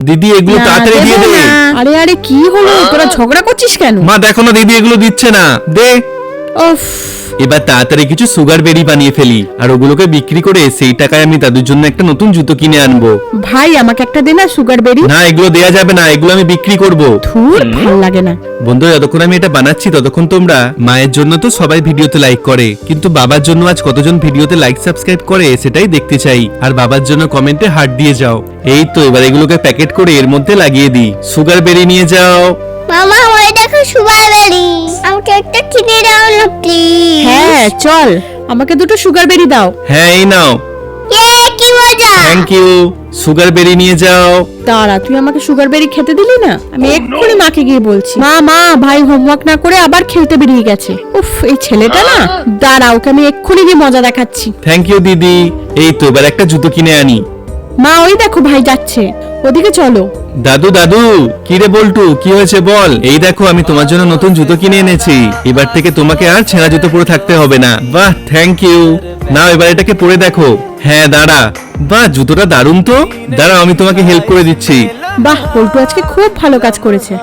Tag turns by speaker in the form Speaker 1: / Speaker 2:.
Speaker 1: দিদি এগুলো তাড়াতাড়ি দিয়ে দে।
Speaker 2: আরে আরে কি হলো, তোরা ঝগড়া করছিস কেন?
Speaker 1: মা দেখো না দিদি এগুলো দিচ্ছে না, দে।
Speaker 2: উফ,
Speaker 1: এবার তাড়াতাড়ি কিছু সুগার বেরি বানিয়ে ফেলি, আর ওগুলোকে বিক্রি করে সেই টাকায় আমি দাদুর জন্য একটা নতুন জুতো কিনে আনবো।
Speaker 2: ভাই আমাকে একটা দে না সুগার বেরি।
Speaker 1: না এগুলো দেয়া যাবে না, এগুলো আমি বিক্রি করব।
Speaker 2: ধুর, ভালো লাগে না।
Speaker 1: বন্ধুরা যতক্ষণ আমি এটা বানাচ্ছি ততক্ষণ তোমরা মায়ের জন্য তো সবাই ভিডিওতে লাইক করে, কিন্তু বাবার জন্য আজ কতজন ভিডিওতে লাইক সাবস্ক্রাইব করে সেটাই দেখতে চাই। আর বাবার জন্য কমেন্টে হার্ট দিয়ে যাও। এই তো এবার এগুলোকে প্যাকেট করে এর মধ্যে লাগিয়ে দিই। সুগার বেরি নিয়ে যাও।
Speaker 3: মামা ওই দেখো সুগার বেরি, আমাকে একটা কিনে দাও না প্লিজ।
Speaker 2: হ্যাঁ চল, আমাকে দুটো সুগার বেরি দাও।
Speaker 1: হ্যাঁ এই নাও।
Speaker 3: কি মজা।
Speaker 1: Thank you. সুগার বেরি নিয়ে যাও।
Speaker 2: দাঁড়া, তুই আমাকে সুগার বেরি খেতে দিলি না? আমি এক্ষুনি মাকে গিয়ে বলছি। মা ভাই হোমওয়ার্ক না করে আবার খেলতে বেরিয়ে গেছে। উফ, এই ছেলেটা না। দাঁড়া, ওকে আমি এক্ষুনি গিয়ে মজা দেখাচ্ছি।
Speaker 1: থ্যাংক ইউ দিদি। এই তো এবার একটা জুতো কিনে আনি।
Speaker 2: মা ওই দেখো ভাই যাচ্ছে, ওদিকে চলো।
Speaker 1: দাদু দাদু, কি রে বল্টু, কি হয়েছে বল? এই দেখো আমি তোমার জন্য নতুন জুতো কিনে এনেছি। এবার থেকে তোমাকে আর ছেঁড়া জুতো পরে থাকতে হবে না। বাহ, থ্যাংক ইউ। নাও এবার এটাকে পরে দেখো। হ্যাঁ দাঁড়া, বাহ জুতোটা দারুণ তো। দাঁড়াও আমি তোমাকে হেল্প করে দিচ্ছি।
Speaker 2: বাহ, পল্টু আজকে খুব ভালো কাজ করেছে।